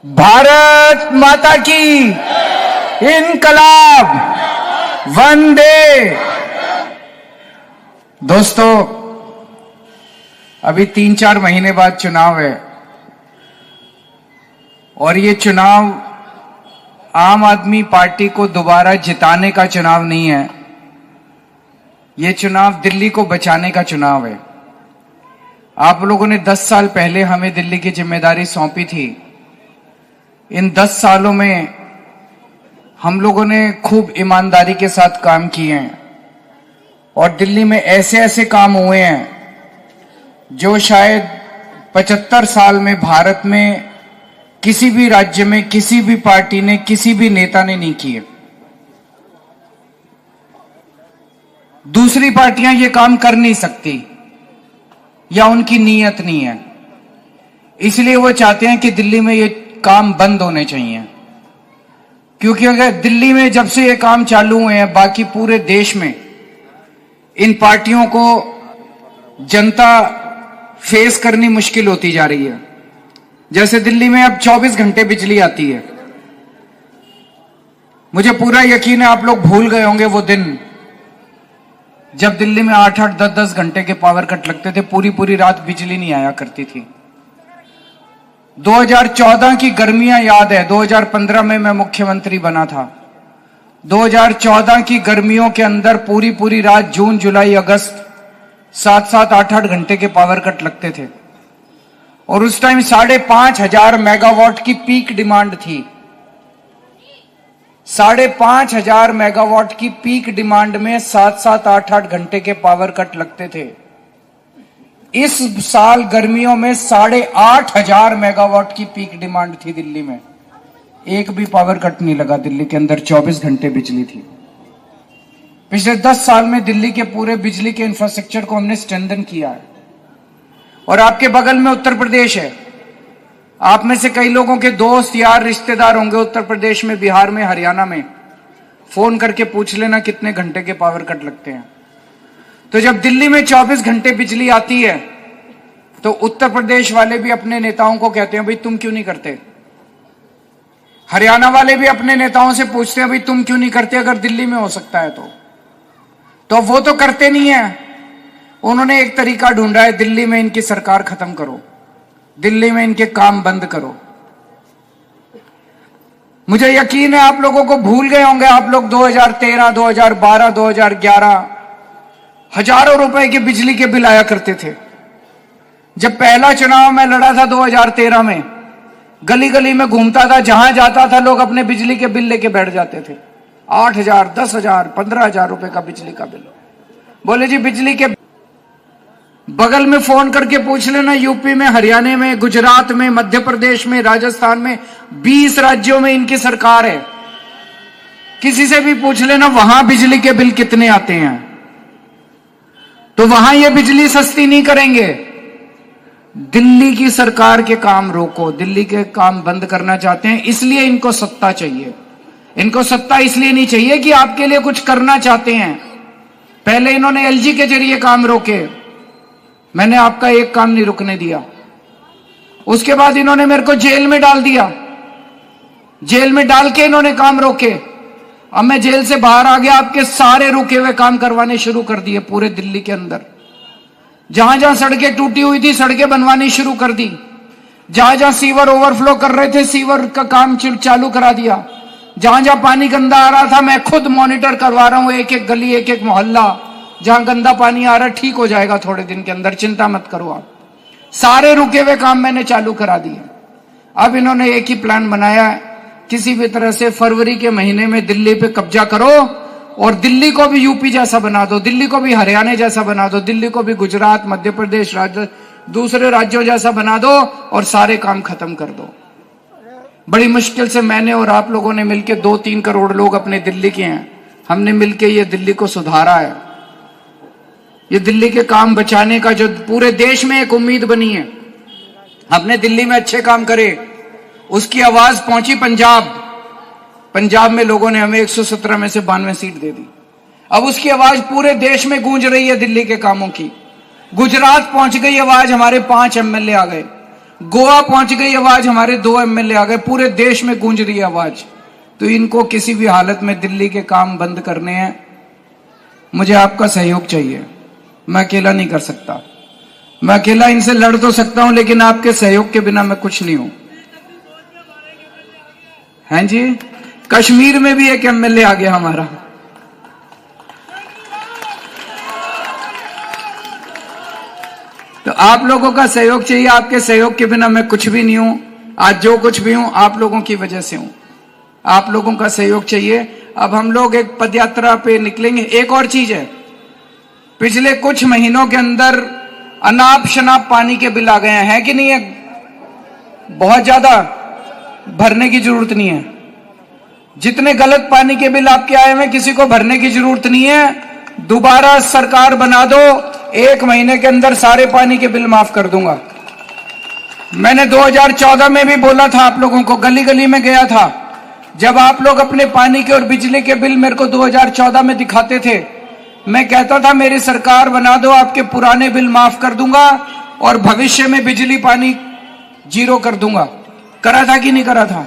भारत माता की इनकलाब वंदे। दोस्तों, अभी 3-4 महीने बाद चुनाव है और ये चुनाव आम आदमी पार्टी को दोबारा जिताने का चुनाव नहीं है। ये चुनाव दिल्ली को बचाने का चुनाव है। आप लोगों ने 10 साल पहले हमें दिल्ली की जिम्मेदारी सौंपी थी। इन 10 सालों में हम लोगों ने खूब ईमानदारी के साथ काम किए हैं और दिल्ली में ऐसे ऐसे काम हुए हैं जो शायद 75 साल में भारत में किसी भी राज्य में किसी भी पार्टी ने, किसी भी नेता ने नहीं किए। दूसरी पार्टियां ये काम कर नहीं सकती या उनकी नीयत नहीं है, इसलिए वो चाहते हैं कि दिल्ली में ये काम बंद होने चाहिए। क्योंकि अगर दिल्ली में जब से ये काम चालू हुए हैं, बाकी पूरे देश में इन पार्टियों को जनता फेस करनी मुश्किल होती जा रही है। जैसे दिल्ली में अब 24 घंटे बिजली आती है। मुझे पूरा यकीन है आप लोग भूल गए होंगे वो दिन जब दिल्ली में 8-8, 10-10 घंटे के पावर कट लगते थे, पूरी पूरी रात बिजली नहीं आया करती थी। 2014 की गर्मियां याद है। 2015 में मैं मुख्यमंत्री बना था। 2014 की गर्मियों के अंदर पूरी पूरी रात, जून, जुलाई, अगस्त 7-7, 8-8 घंटे के पावर कट लगते थे और उस टाइम 5,500 मेगावाट की पीक डिमांड थी। 5,500 मेगावाट की पीक डिमांड में 7-7, 8-8 घंटे के पावर कट लगते थे। इस साल गर्मियों में 8,500 मेगावाट की पीक डिमांड थी दिल्ली में। एक भी पावर कट नहीं लगा दिल्ली के अंदर, 24 घंटे बिजली थी। पिछले 10 साल में दिल्ली के पूरे बिजली के इंफ्रास्ट्रक्चर को हमने स्ट्रेंथन किया है। और आपके बगल में उत्तर प्रदेश है। आप में से कई लोगों के दोस्त, यार, रिश्तेदार होंगे उत्तर प्रदेश में, बिहार में, हरियाणा में। फोन करके पूछ लेना कितने घंटे के पावर कट लगते हैं। तो जब दिल्ली में 24 घंटे बिजली आती है तो उत्तर प्रदेश वाले भी अपने नेताओं को कहते हैं, भाई तुम क्यों नहीं करते। हरियाणा वाले भी अपने नेताओं से पूछते हैं, भाई तुम क्यों नहीं करते अगर दिल्ली में हो सकता है तो वो तो करते नहीं है। उन्होंने एक तरीका ढूंढा है, दिल्ली में इनकी सरकार खत्म करो, दिल्ली में इनके काम बंद करो। मुझे यकीन है आप लोगों को भूल गए होंगे आप लोग 2013, 2012, 2011 हजारों रुपए के बिजली के बिल आया करते थे। जब पहला चुनाव मैं लड़ा था 2013 में, गली गली में घूमता था, जहां जाता था लोग अपने बिजली के बिल लेके बैठ जाते थे। 8,000, 10,000, 15,000 रुपए का बिजली का बिल। बोले जी बिजली के बगल में फोन करके पूछ लेना, यूपी में, हरियाणा में, गुजरात में, मध्य प्रदेश में, राजस्थान में, 20 राज्यों में इनकी सरकार है। किसी से भी पूछ लेना वहां बिजली के बिल कितने आते हैं। तो वहां ये बिजली सस्ती नहीं करेंगे। दिल्ली की सरकार के काम रोको, दिल्ली के काम बंद करना चाहते हैं, इसलिए इनको सत्ता चाहिए। इनको सत्ता इसलिए नहीं चाहिए कि आपके लिए कुछ करना चाहते हैं। पहले इन्होंने एलजी के जरिए काम रोके, मैंने आपका एक काम नहीं रुकने दिया। उसके बाद इन्होंने मेरे को जेल में डाल दिया, जेल में डाल के इन्होंने काम रोके। अब मैं जेल से बाहर आ गया, आपके सारे रुके हुए काम करवाने शुरू कर दिए पूरे दिल्ली के अंदर। जहां जहां सड़कें टूटी हुई थी, सड़कें बनवानी शुरू कर दी। जहां जहां सीवर ओवरफ्लो कर रहे थे, सीवर का काम चालू करा दिया। जहां जहां पानी गंदा आ रहा था, मैं खुद मॉनिटर करवा रहा हूं, एक एक गली, एक एक मोहल्ला, जहां गंदा पानी आ रहा है ठीक हो जाएगा थोड़े दिन के अंदर, चिंता मत करो आप। सारे रुके हुए काम मैंने चालू करा दिए। अब इन्होंने एक ही प्लान बनाया है, किसी भी तरह से फरवरी के महीने में दिल्ली पे कब्जा करो और दिल्ली को भी यूपी जैसा बना दो, दिल्ली को भी हरियाणा जैसा बना दो, दिल्ली को भी गुजरात, मध्य प्रदेश, दूसरे राज्यों जैसा बना दो और सारे काम खत्म कर दो। बड़ी मुश्किल से मैंने और आप लोगों ने मिलकर 2-3 करोड़ लोग अपने दिल्ली के हैं, हमने मिलकर ये दिल्ली को सुधारा है। ये दिल्ली के काम बचाने का जो पूरे देश में एक उम्मीद बनी है, अपने दिल्ली में अच्छे काम करे, उसकी आवाज पहुंची पंजाब। पंजाब में लोगों ने हमें 117 में से 92 सीट दे दी। अब उसकी आवाज पूरे देश में गूंज रही है दिल्ली के कामों की। गुजरात पहुंच गई आवाज, हमारे 5 एमएलए आ गए। गोवा पहुंच गई आवाज, हमारे 2 एमएलए आ गए, पूरे देश में गूंज रही आवाज। तो इनको किसी भी हालत में दिल्ली के काम बंद करने हैं। मुझे आपका सहयोग चाहिए, मैं अकेला नहीं कर सकता। मैं अकेला इनसे लड़ तो सकता हूं, लेकिन आपके सहयोग के बिना मैं कुछ नहीं हूं। हैं जी, कश्मीर में भी एक एमएलए आ गया हमारा। तो आप लोगों का सहयोग चाहिए, आपके सहयोग के बिना मैं कुछ भी नहीं हूं। आज जो कुछ भी हूं आप लोगों की वजह से हूं, आप लोगों का सहयोग चाहिए। अब हम लोग एक पदयात्रा पे निकलेंगे। एक और चीज है, पिछले कुछ महीनों के अंदर अनाप शनाप पानी के बिल आ गए हैं, है कि नहीं है? बहुत ज्यादा, भरने की जरूरत नहीं है। जितने गलत पानी के बिल आपके आए हैं, किसी को भरने की जरूरत नहीं है। दोबारा सरकार बना दो, 1 महीने के अंदर सारे पानी के बिल माफ कर दूंगा। मैंने 2014 में भी बोला था आप लोगों को, गली गली में गया था। जब आप लोग अपने पानी के और बिजली के बिल मेरे को 2014 में दिखाते थे, मैं कहता था मेरी सरकार बना दो, आपके पुराने बिल माफ कर दूंगा और भविष्य में बिजली पानी 0 कर दूंगा। करा था कि नहीं करा था?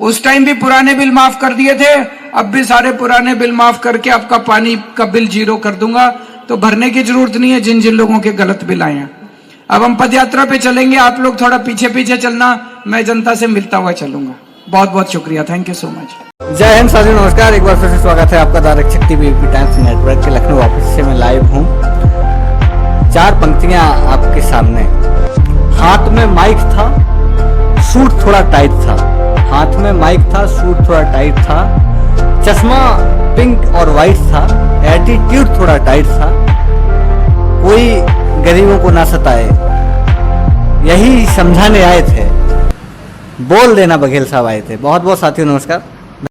उस टाइम भी पुराने बिल माफ कर दिए थे, अब भी सारे पुराने बिल माफ करके आपका पानी का बिल 0 कर दूंगा। तो भरने की जरूरत नहीं है जिन जिन लोगों के गलत बिल आए हैं। अब हम पदयात्रा पे चलेंगे, आप लोग थोड़ा पीछे पीछे चलना, मैं जनता से मिलता हुआ चलूंगा। बहुत बहुत शुक्रिया, थैंक यू सो मच। जय हिंद साथियों, नमस्कार। एक बार फिर से स्वागत है आपका द रक्षक टीवी एपी टाइम्स नेटवर्क के लखनऊ ऑफिस से मैं लाइव हूँ। 4 पंक्तियां आपके सामने। हाथ में माइक था, सूट थोड़ा टाइट था। हाथ में माइक था, सूट थोड़ा टाइट था। चश्मा पिंक और वाइट था। एटीट्यूड थोड़ा टाइट था। कोई गरीबों को ना सताए, यही समझाने आए थे। बोल देना बघेल साहब आए थे। बहुत बहुत साथियों नमस्कार।